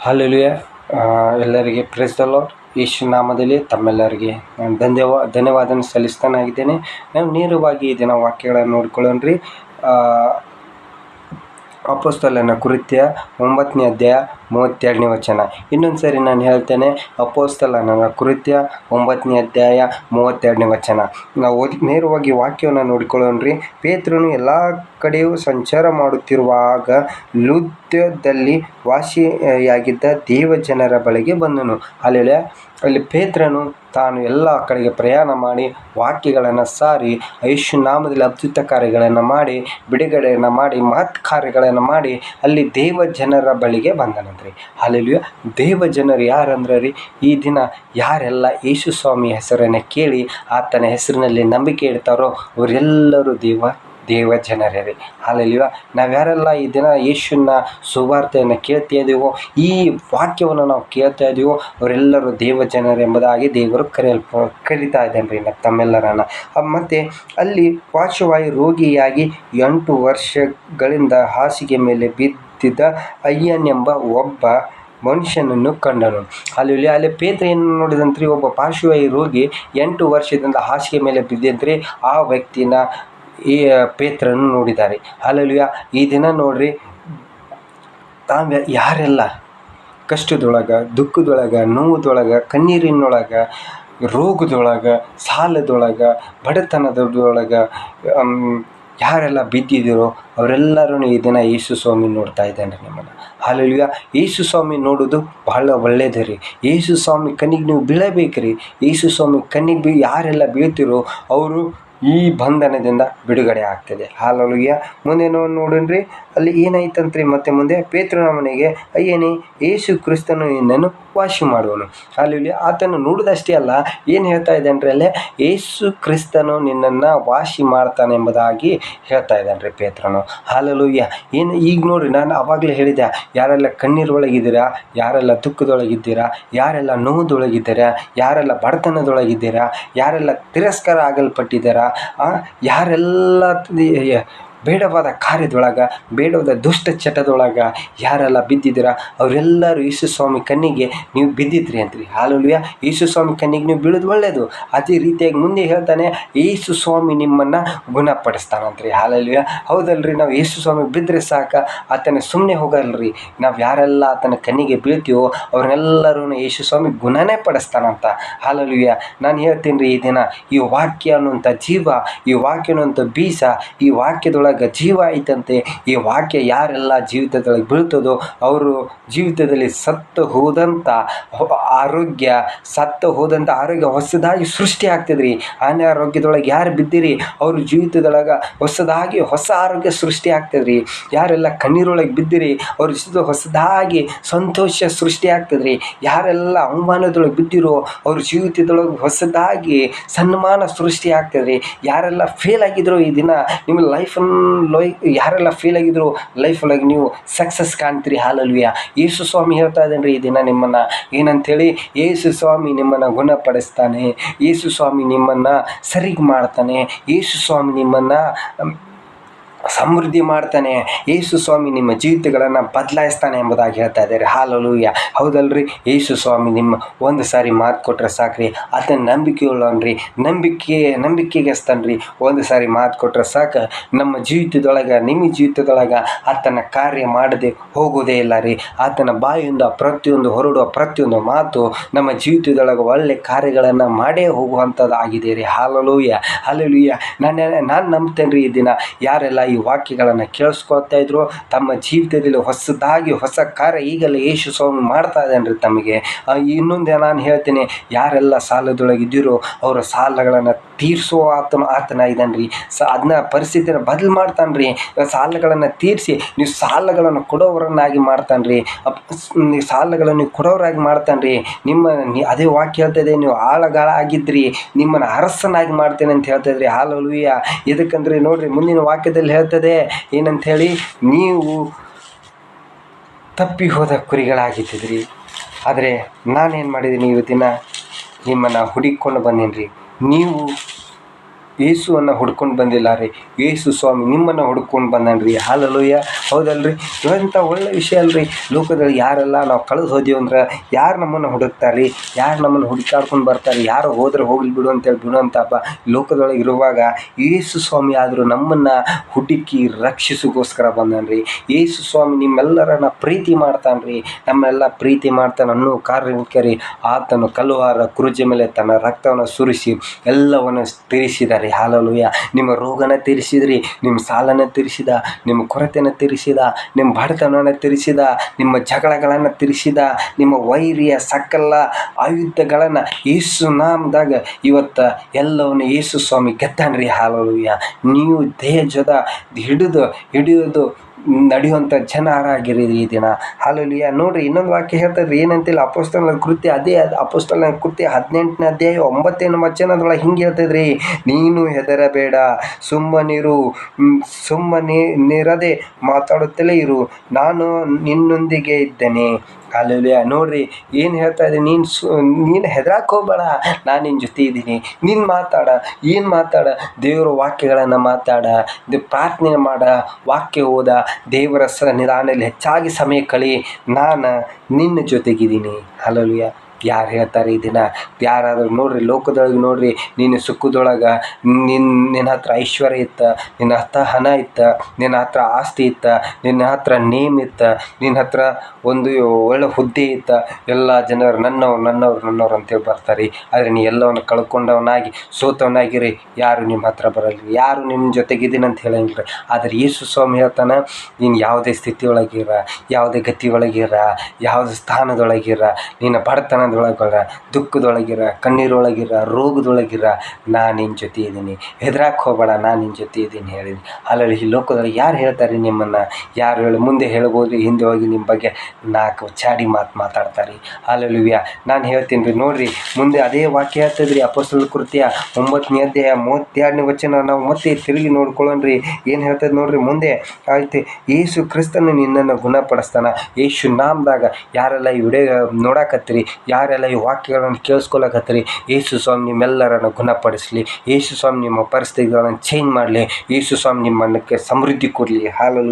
Hallelujah. ಎಲ್ಲರಿಗೆ praise the lord. ಯೇಸು ನಾಮದಲ್ಲಿ ತಮ್ಮೆಲ್ಲರಿಗೆ ಧನ್ಯವಾದ ಸಲ್ಲಿಸ್ತಾನಾಗಿದ್ದೇನೆ. ನಾವು ನೇರವಾಗಿ ಈ ದಿನ ವಾಕ್ಯಗಳನ್ನು ನೋಡ್ಕೊಳ್ಳೋಣ್ರಿ. ಅಪೊಸ್ತಲನ ಕೃತ್ಯ 9ನೇ ಅಧ್ಯಾಯ 32ನೇ ವಚನ. ಇನ್ನೊಂದು ಸರಿ ನಾನು ಹೇಳ್ತೇನೆ, ಅಪೊಸ್ತಲನ ಕೃತ್ಯ 9ನೇ ಅಧ್ಯಾಯ 32ನೇ ವಚನ. ನಾವು ನೇರವಾಗಿ ವಾಕ್ಯವನ್ನು ನೋಡಿಕೊಳ್ಳೋಣ್ರಿ. ಪೇತ್ರನು ಎಲ್ಲ ಕಡೆಯೂ ಸಂಚಾರ ಮಾಡುತ್ತಿರುವಾಗ ಲುದ್ಯದಲ್ಲಿ ವಾಸಿಯಾಗಿದ್ದ ದೇವಜನರ ಬಳಿಗೆ ಬಂದನು. ಅಲ್ಲಿ ಪೇತ್ರನು ತಾನು ಎಲ್ಲ ಕಡೆಗೆ ಪ್ರಯಾಣ ಮಾಡಿ ವಾಕ್ಯಗಳನ್ನು ಸಾರಿ ಯೇಸು ನಾಮದಲ್ಲಿ ಅದ್ಭುತ ಕಾರ್ಯಗಳನ್ನು ಮಾಡಿ ಬಿಡುಗಡೆಯನ್ನು ಮಾಡಿ ಮಹತ್ ಕಾರ್ಯಗಳನ್ನು ಮಾಡಿ ಅಲ್ಲಿ ದೇವಜನರ ಬಳಿಗೆ ಬಂದನಂತ್ರಿ. ಹಲ್ಲೆಲೂಯಾ. ದೇವಜನರು ಯಾರಂದ್ರೆ ರೀ, ಈ ದಿನ ಯಾರೆಲ್ಲ ಯೇಸು ಸ್ವಾಮಿ ಹೆಸರನ್ನು ಕೇಳಿ ಆತನ ಹೆಸರಿನಲ್ಲಿ ನಂಬಿಕೆ ಇಡ್ತಾರೋ ಅವರೆಲ್ಲರೂ ದೇವ ಜನರೇ ರೀ. ಹಲ್ಲೆಲೂಯಾ. ನಾವು ಯಾರೆಲ್ಲ ಈ ದಿನ ಯೇಸುವಿನ ಸುವಾರ್ತೆಯನ್ನು ಕೇಳ್ತಾ ಇದ್ದೀವೋ, ಈ ವಾಕ್ಯವನ್ನು ನಾವು ಕೇಳ್ತಾ ಇದ್ದೀವೋ ಅವರೆಲ್ಲರೂ ದೇವ ಜನರು ಎಂಬುದಾಗಿ ದೇವರು ಕರೀತಾ ಇದ್ದಾನೆ ರೀ ತಮ್ಮೆಲ್ಲರನ್ನ. ಮತ್ತು ಅಲ್ಲಿ ಪಾರ್ಶ್ವವಾಯು ರೋಗಿಯಾಗಿ 8 ವರ್ಷಗಳಿಂದ ಹಾಸಿಗೆ ಮೇಲೆ ಬಿದ್ದಿದ್ದ ಅಯ್ಯನೆಂಬ ಒಬ್ಬ ಮನುಷ್ಯನನ್ನು ಕಂಡನು. ಅಲ್ಲಿ ಪೇತ್ರ ಏನು ನೋಡಿದಂತ್ರಿ, ಒಬ್ಬ ಪಾರ್ಶ್ವವಾಯು ರೋಗಿ 8 ವರ್ಷದಿಂದ ಹಾಸಿಗೆ ಮೇಲೆ ಬಿದ್ದಂತ್ರಿ. ಆ ವ್ಯಕ್ತಿನ ಈ ಪೇತ್ರನು ನೋಡಿದ್ದಾರೆ. ಹಲ್ಲೆಲೂಯಾ. ಈ ದಿನ ನೋಡ್ರಿ, ತಾವು ಯಾರೆಲ್ಲ ಕಷ್ಟದೊಳಗೆ, ದುಃಖದೊಳಗೆ, ನೋವುದೊಳಗೆ, ಕಣ್ಣೀರಿನೊಳಗೆ, ರೋಗದೊಳಗೆ, ಸಾಲದೊಳಗೆ, ಬಡತನದೊಳಗೆ ಯಾರೆಲ್ಲ ಬಿದ್ದಿದ್ದೀರೋ ಅವರೆಲ್ಲರೂ ಈ ದಿನ ಯೇಸು ಸ್ವಾಮಿ ನೋಡ್ತಾ ಇದ್ದಾನೆ ನಿಮ್ಮನ್ನು. ಹಲ್ಲೆಲೂಯಾ. ಯೇಸು ಸ್ವಾಮಿ ನೋಡೋದು ಬಹಳ ಒಳ್ಳೆಯದು ರೀ. ಯೇಸು ಸ್ವಾಮಿ ಕಣ್ಣಿಗೆ ನೀವು ಬೀಳಬೇಕ್ರಿ. ಯೇಸು ಸ್ವಾಮಿ ಕಣ್ಣಿಗೆ ಯಾರೆಲ್ಲ ಬೀಳ್ತಿರೋ ಅವರು ಈ ಬಂಧನದಿಂದ ಬಿಡುಗಡೆ ಆಗ್ತದೆ. ಹಲ್ಲೆಲೂಯಾ. ಮುಂದೆ ನೋಡ್ರಿ, ಅಲ್ಲಿ ಏನಾಯ್ತಂತ್ರಿ, ಮತ್ತೆ ಮುಂದೆ ಪೇತ್ರನ ಮನೆಗೆ ಅಯ್ಯನೇ, ಯೇಸು ಕ್ರಿಸ್ತನು ನಿನ್ನನ್ನು ವಾಸಿ ಮಾಡುವನು. ಹಲ್ಲೆಲೂಯಾ. ಆತನು ನೋಡಿದಷ್ಟೇ ಅಲ್ಲ, ಏನು ಹೇಳ್ತಾ ಇದ್ದಾನ್ರಿ ಅಲ್ಲೇ, ಯೇಸು ಕ್ರಿಸ್ತನು ನಿನ್ನನ್ನು ವಾಸಿ ಮಾಡ್ತಾನೆ ಎಂಬುದಾಗಿ ಹೇಳ್ತಾ ಇದ್ದಾನ್ರಿ ಪೇತ್ರನು. ಹಲ್ಲೆಲೂಯಾ. ಈಗ ನೋಡ್ರಿ, ನಾನು ಆವಾಗಲೇ ಹೇಳಿದೆ, ಯಾರೆಲ್ಲ ಕಣ್ಣೀರೊಳಗಿದ್ದೀರಾ, ಯಾರೆಲ್ಲ ದುಃಖದೊಳಗಿದ್ದೀರಾ, ಯಾರೆಲ್ಲ ನೋವುದೊಳಗಿದ್ದೀರಾ, ಯಾರೆಲ್ಲ ಬಡತನದೊಳಗಿದ್ದೀರಾ, ಯಾರೆಲ್ಲ ತಿರಸ್ಕಾರ ಆಗಲ್ಪಟ್ಟಿದ್ದೀರಾ, ಯಾರೆಲ್ಲ ಬೇಡವಾದ ಕಾರ್ಯದೊಳಗೆ, ಬೇಡವಾದ ದುಷ್ಟ ಚಟದೊಳಗೆ ಯಾರೆಲ್ಲ ಬಿದ್ದಿದ್ದೀರಾ ಅವರೆಲ್ಲರೂ ಯೇಸು ಸ್ವಾಮಿ ಕಣ್ಣಿಗೆ ನೀವು ಬಿದ್ದಿದ್ರಿ ಅಂತ್ರಿ. ಹಲ್ಲೆಲೂಯಾ. ಯೇಸು ಸ್ವಾಮಿ ಕಣ್ಣಿಗೆ ನೀವು ಬೀಳೋದು ಒಳ್ಳೆಯದು. ಅದೇ ರೀತಿಯಾಗಿ ಮುಂದೆ ಹೇಳ್ತಾನೆ, ಯೇಸು ಸ್ವಾಮಿ ನಿಮ್ಮನ್ನು ಗುಣಪಡಿಸ್ತಾನಂತ್ರಿ. ಹಲ್ಲೆಲೂಯಾ. ಹೌದಲ್ರಿ. ನಾವು ಯೇಸು ಸ್ವಾಮಿ ಬಿದ್ದರೆ ಸಾಕ, ಆತನ ಸುಮ್ಮನೆ ಹೋಗಲ್ರಿ. ನಾವು ಯಾರೆಲ್ಲ ಆತನ ಕಣ್ಣಿಗೆ ಬೀಳ್ತೀವೋ ಅವ್ರನ್ನೆಲ್ಲರೂ ಯೇಸು ಸ್ವಾಮಿ ಗುಣನೇ ಪಡಿಸ್ತಾನಂತ. ಹಲ್ಲೆಲೂಯಾ. ನಾನು ಹೇಳ್ತೀನಿ ರೀ, ಈ ದಿನ ಈ ವಾಕ್ಯ ಅನ್ನುವಂಥ ಜೀವ, ಈ ವಾಕ್ಯ ಅನ್ನುವಂಥ ಬೀಜ, ಈ ವಾಕ್ಯದೊಳಗೆ ಜೀವ ಐತಂತೆ. ಈ ವಾಕ್ಯ ಯಾರೆಲ್ಲ ಜೀವಿತದೊಳಗೆ ಬೀಳ್ತದೋ ಅವರು ಜೀವಿತದಲ್ಲಿ ಸತ್ತು ಹೋದಂಥ ಆರೋಗ್ಯ ಹೊಸದಾಗಿ ಸೃಷ್ಟಿ ಆಗ್ತದ್ರಿ. ಅನಾರೋಗ್ಯದೊಳಗೆ ಯಾರು ಬಿದ್ದಿರಿ ಅವ್ರ ಜೀವಿತದೊಳಗೆ ಹೊಸ ಆರೋಗ್ಯ ಸೃಷ್ಟಿ ಆಗ್ತದ್ರಿ. ಯಾರೆಲ್ಲ ಕಣ್ಣೀರೊಳಗೆ ಬಿದ್ದಿರಿ ಅವ್ರ ಜೀವಿತ ಹೊಸದಾಗಿ ಸಂತೋಷ ಸೃಷ್ಟಿ ಆಗ್ತದ್ರಿ. ಯಾರೆಲ್ಲ ಅವಮಾನದೊಳಗೆ ಬಿದ್ದಿರೋ ಅವ್ರ ಜೀವಿತದೊಳಗೆ ಹೊಸದಾಗಿ ಸನ್ಮಾನ ಸೃಷ್ಟಿ ಆಗ್ತದ್ರಿ. ಯಾರೆಲ್ಲ ಫೇಲ್ ಆಗಿದ್ರು ಈ ದಿನ ನಿಮ್ಮ ಯಾರೆಲ್ಲ ಫೇಲ್ ಆಗಿದ್ರು ಲೈಫೊಳಗೆ ನೀವು ಸಕ್ಸಸ್ ಕಾಣ್ತೀರಿ. ಹಲ್ಲೆಲೂಯಾ. ಯೇಸು ಸ್ವಾಮಿ ಹೇಳ್ತಾ ಇದ್ದಾನೆ ಈ ದಿನ ನಿಮ್ಮನ್ನು ಏನಂತೇಳಿ, ಯೇಸು ಸ್ವಾಮಿ ನಿಮ್ಮನ್ನು ಗುಣಪಡಿಸ್ತಾನೆ, ಯೇಸು ಸ್ವಾಮಿ ನಿಮ್ಮನ್ನು ಸರಿಗೆ ಮಾಡ್ತಾನೆ, ಯೇಸು ಸ್ವಾಮಿ ನಿಮ್ಮನ್ನು ಸಮೃದ್ಧಿ ಮಾಡ್ತಾನೆ, ಯೇಸು ಸ್ವಾಮಿ ನಿಮ್ಮ ಜೀವಿತಗಳನ್ನು ಬದಲಾಯಿಸ್ತಾನೆ ಎಂಬುದಾಗಿ ಹೇಳ್ತಾ ಇದ್ದಾರೆ. ಹಲ್ಲೆಲೂಯಾ. ಹೌದಲ್ರಿ. ಯೇಸು ಸ್ವಾಮಿ ನಿಮ್ಮ ಒಂದು ಸಾರಿ ಮಾತು ಕೊಟ್ಟರೆ ಸಾಕ್ರಿ, ಆತನ ನಂಬಿಕೆಯುಳ್ಳವನ್ರಿ, ನಂಬಿಕೆಗೆ ಹಚ್ತಾನ್ರಿ. ಒಂದು ಸಾರಿ ಮಾತು ಕೊಟ್ಟರೆ ಸಾಕು, ನಮ್ಮ ಜೀವಿತದೊಳಗೆ, ನಿಮ್ಮ ಜೀವಿತದೊಳಗೆ ಆತನ ಕಾರ್ಯ ಮಾಡದೆ ಹೋಗೋದೇ ಇಲ್ಲ ರೀ. ಆತನ ಬಾಯಿಂದ ಹೊರಡುವ ಪ್ರತಿಯೊಂದು ಮಾತು ನಮ್ಮ ಜೀವಿತದೊಳಗೆ ಒಳ್ಳೆ ಕಾರ್ಯಗಳನ್ನು ಮಾಡೇ ಹೋಗುವಂಥದ್ದು ಆಗಿದೆ ರೀ. ಹಲ್ಲೆಲೂಯಾ. ಹಲ್ಲೆಲೂಯಾ. ನಾನು ನಂಬ್ತೇನೆ ರೀ, ಈ ದಿನ ಯಾರೆಲ್ಲ ಈ ವಾಕ್ಯಗಳನ್ನು ಕೇಳಿಸ್ಕೊಳ್ತಾ ಇದ್ರು ತಮ್ಮ ಜೀವಿತದಲ್ಲಿ ಹೊಸ ಕಾರ್ಯ ಈಗಲೇ ಯೇಸು ಸ್ವಾಮಿ ಮಾಡ್ತಾ ಇದ್ದಾನೆ ರೀ ತಮಗೆ. ಇನ್ನೊಂದು ನಾನು ಹೇಳ್ತೀನಿ, ಯಾರೆಲ್ಲ ಸಾಲದೊಳಗಿದ್ದೀರೋ ಅವರ ಸಾಲಗಳನ್ನು ತೀರಿಸುವ ಆತನ ಇದ್ದಾನೆ ರೀ. ಅದನ್ನ ಪರಿಸ್ಥಿತಿನ ಬದಲು ಮಾಡ್ತಾನೆ ರೀ. ಸಾಲಗಳನ್ನು ತೀರಿಸಿ ನೀವು ಸಾಲಗಳನ್ನು ಕೊಡೋವರನ್ನಾಗಿ ಮಾಡ್ತಾನೆ ರೀ. ಸಾಲಗಳನ್ನು ಕೊಡೋರಾಗಿ ಮಾಡ್ತಾನೆ ರೀ. ಅದೇ ವಾಕ್ಯ ಹೇಳ್ತಾಯಿದೆ, ನೀವು ಆಳಗಾಳಾಗಿದ್ರಿ ನಿಮ್ಮನ್ನು ಅರಸನಾಗಿ ಮಾಡ್ತೇನೆ ಅಂತ ಹೇಳ್ತಾಯಿದ್ರಿ. ಹಲ್ಲೆಲೂಯಾ. ಎದಕ್ಕಂದ್ರೆ ನೋಡ್ರಿ, ಮುಂದಿನ ವಾಕ್ಯದಲ್ಲಿ ಹೇಳ್ತದೆ ಏನಂತ ಹೇಳಿ, ನೀವು ತಪ್ಪಿ ಹೋದ ಕುರಿಗಳಾಗಿದ್ದಿದ್ರಿ, ಆದರೆ ನಾನೇನು ಮಾಡಿದ್ದೀನಿ, ಇವತ್ತಿನ ನಿಮ್ಮನ್ನು ಹುಡುಕಿಕೊಂಡು ಬಂದೀನಿ ರೀ. ನೀವು ಯೇಸುವನ್ನು ಹುಡ್ಕೊಂಡು ಬಂದಿಲ್ಲ ರೀ, ಯೇಸು ಸ್ವಾಮಿ ನಿಮ್ಮನ್ನು ಹುಡ್ಕೊಂಡು ಬಂದನ್ರಿ. ಹಾಲೆಲೂಯಾ. ಹೌದಲ್ರಿ? ಇಂಥ ಒಳ್ಳೆ ವಿಷಯ ಅಲ್ರಿ. ಲೋಕದಲ್ಲಿ ಯಾರೆಲ್ಲ ನಾವು ಕಳೆದು ಹೋದೀವಿ ಅಂದ್ರೆ ಯಾರು ನಮ್ಮನ್ನು ಹುಡುಕ್ತಾರೆ, ಯಾರು ನಮ್ಮನ್ನು ಹುಡುಕಾಡ್ಕೊಂಡು ಬರ್ತಾರೆ, ಯಾರು ಹೋದ್ರೆ ಹೋಗ್ಲಿ ಬಿಡು ಅಂತೇಳಿ ಬಿಡುವಂಥಪ್ಪ ಲೋಕದೊಳಗೆ ಇರುವಾಗ ಯೇಸು ಸ್ವಾಮಿ ಆದರೂ ನಮ್ಮನ್ನು ಹುಡುಕಿ ರಕ್ಷಿಸೋಗೋಸ್ಕರ ಬಂದನ್ರಿ. ಯೇಸು ಸ್ವಾಮಿ ನಿಮ್ಮೆಲ್ಲರನ್ನ ಪ್ರೀತಿ ಮಾಡ್ತಾನ್ರಿ, ನಮ್ಮೆಲ್ಲ ಪ್ರೀತಿ ಮಾಡ್ತಾನೆ ಅನ್ನೋ ಕಾರಣಕ್ಕೆ ರೀ ಆತನು ಕಲ್ಲುವಾರ ಕುರುಜಿ ಮೇಲೆ ತನ್ನ ರಕ್ತವನ್ನು ಸುರಿಸಿ ಎಲ್ಲವನ್ನು ತೀರಿಸಿದ್ದಾರೆ. ಹಾಲೆಲೂಯಾ. ನಿಮ್ಮ ರೋಗನ ತೀರಿಸಿದ್ರಿ, ನಿಮ್ಮ ಸಾಲನ ತೀರಿಸಿದ, ನಿಮ್ಮ ಕೊರತೆಯನ್ನು ತೀರಿಸಿದ, ನಿಮ್ಮ ಬಡತನವನ್ನು ತೀರಿಸಿದ, ನಿಮ್ಮ ಜಗಳಗಳನ್ನು ತೀರಿಸಿದ, ನಿಮ್ಮ ವೈರಿಯ ಸಕಲ ಆಯುಧಗಳನ್ನು ಯೇಸು ನಾಮದಾಗ ಇವತ್ತು ಎಲ್ಲವನ್ನು ಯೇಸು ಸ್ವಾಮಿ ಗೆದ್ದಾನ್ರಿ. ಹಾಲೆಲೂಯಾ. ನೀವು ದೇಹದ ಹಿಡಿಯೋದು ನಡೆಯುವಂಥ ಜನರಾಗಿರಿ ಈ ದಿನ. ಹಾಲೆಲೂಯಾ. ನೋಡ್ರಿ ಇನ್ನೊಂದು ವಾಕ್ಯ ಹೇಳ್ತದ್ರಿ, ಏನಂತಿಲ್ಲ ಅಪೊಸ್ತಲನ ಕೃತ್ಯ, ಅದೇ ಅಪೊಸ್ತಲನ ಕೃತ್ಯ 18ನೇ ಅಧ್ಯಾಯ 9ನೇ ವಚನದೊಳಗೆ ಹಿಂಗೆ ಹೇಳ್ತದ್ರಿ, ನೀನು ಹೆದರಬೇಡ, ಸುಮ್ಮನಿರದೆ ಮಾತಾಡುತ್ತಲೇ ಇರು, ನಾನು ನಿನ್ನೊಂದಿಗೆ ಇದ್ದೇನೆ. ಹಾಲೆಲೂಯಾ. ನೋಡ್ರಿ ಏನು ಹೇಳ್ತಾ ಇದ್ದೀನಿ, ನೀನು ಹೆದರಕ್ಕೆ ಹೋಗ್ಬೇಡ, ನಾನು ನಿನ್ನ ಜೊತೆ ಇದ್ದೀನಿ. ನೀನು ಮಾತಾಡ, ದೇವರ ವಾಕ್ಯಗಳನ್ನು ಮಾತಾಡ, ಪ್ರಾರ್ಥನೆ ಮಾಡ, ವಾಕ್ಯ ಓದ, ದೇವರ ಸನ್ನಿಧಾನದಲ್ಲಿ ಹೆಚ್ಚಾಗಿ ಸಮಯ ಕಳಿ, ನಾನು ನಿನ್ನ ಜೊತೆಗಿದ್ದೀನಿ. ಹಾಲೆಲೂಯಾ. ಯಾರು ಹೇಳ್ತಾರೆ ಈ ದಿನ? ಯಾರಾದರೂ ನೋಡ್ರಿ, ಲೋಕದೊಳಗೆ ನೋಡ್ರಿ, ನೀನು ಸುಖದೊಳಗೆ ನಿನ್ನ ಹತ್ರ ಐಶ್ವರ್ಯ ಇತ್ತು, ನಿನ್ನ ಹತ್ರ ಹಣ ಇತ್ತು, ನಿನ್ನ ಹತ್ರ ಆಸ್ತಿ ಇತ್ತು, ನಿನ್ನ ಹತ್ರ ನೇಮ್ ಇತ್ತು, ನಿನ್ನ ಹತ್ರ ಒಂದು ಒಳ್ಳೆ ಹುದ್ದೆ ಇತ್ತು, ಎಲ್ಲ ಜನರು ನನ್ನವ್ರು ಅಂತೇಳಿ ಬರ್ತಾರೆ. ಆದರೆ ನೀ ಎಲ್ಲವನ್ನು ಕಳ್ಕೊಂಡವನಾಗಿ ಸೋತವನಾಗಿರಿ, ಯಾರು ನಿಮ್ಮ ಹತ್ರ ಬರಲ್ರಿ, ಯಾರು ನಿಮ್ಮ ಜೊತೆಗಿದ್ದೀನಿ ಅಂತ ಹೇಳಂಗಿಲ್ಲ. ಆದರೆ ಯೇಸು ಸ್ವಾಮಿ ಹೇಳ್ತಾನೆ, ನೀನು ಯಾವುದೇ ಸ್ಥಿತಿಯೊಳಗಿರ, ಯಾವುದೇ ಗತಿಯೊಳಗಿರ, ಯಾವುದೇ ಸ್ಥಾನದೊಳಗಿರ, ನೀನು ಬಡತನದೊಳಗಿರ, ದುಃಖದೊಳಗಿರ, ಕಣ್ಣೀರೊಳಗಿರ, ರೋಗದೊಳಗಿರ, ನಾನು ನಿನ್ನ ಜೊತೆ ಇದ್ದೀನಿ, ಹೆದರಕ್ಕೆ ಹೋಗಬೇಡ, ನಾನು ನಿನ್ನ ಜೊತೆ ಇದ್ದೀನಿ ಹೇಳಿದ್ದೀನಿ. ಅಲ್ಲಲ್ಲಿ ಈ ಲೋಕದಲ್ಲಿ ಯಾರು ಹೇಳ್ತಾರೆ ನಿಮ್ಮನ್ನು? ಯಾರು ಮುಂದೆ ಹೇಳ್ಬೋದು, ಹಿಂದೆ ಹೋಗಿ ನಿಮ್ಮ ಬಗ್ಗೆ 4 ಚಾಡಿ ಮಾತಾಡ್ತಾರೆ. ಹಾಲೆಲೂಯಾ. ನಾನು ಹೇಳ್ತೀನಿ ರೀ, ನೋಡಿರಿ ಮುಂದೆ ಅದೇ ವಾಕ್ಯ ಹೇಳ್ತದ್ರಿ, ಅಪೊಸ್ತಲರ ಕೃತ್ಯ 9ನೇ ಅಧ್ಯಾಯ 32ನೇ ವಚನ ನಾವು ಮತ್ತೆ ತಿರುಗಿ ನೋಡ್ಕೊಳ್ಳೋಣ್ರಿ. ಏನು ಹೇಳ್ತದೆ ನೋಡ್ರಿ ಮುಂದೆ. ಆಯ್ತು, ಯೇಸು ಕ್ರಿಸ್ತನು ನಿನ್ನನ್ನು ಗುಣಪಡಿಸ್ತಾನೆ. ಯೇಸು ನಾಮದಾಗ ಯಾರೆಲ್ಲ ಈ ವಿಡಿಯೋ ನೋಡಕತ್ತೀರಿ, ಯಾರೆಲ್ಲ ಈ ವಾಕ್ಯಗಳನ್ನು ಕೇಳಿಸ್ಕೊಳಕತ್ತೀರಿ, ಯೇಸು ಸ್ವಾಮಿ ನಿಮ್ಮೆಲ್ಲರನ್ನು ಗುಣಪಡಿಸಲಿ. ಯೇಸು ಸ್ವಾಮಿ ನಿಮ್ಮ ಪರಿಸ್ಥಿತಿಗಳನ್ನು ಚೇಂಜ್ ಮಾಡಲಿ. ಯೇಸು ಸ್ವಾಮಿ ನಿಮ್ಮ ಮನಕ್ಕೆ ಸಮೃದ್ಧಿ ಕೊಡಲಿ. ಹಾಲೆಲೂಯಾ.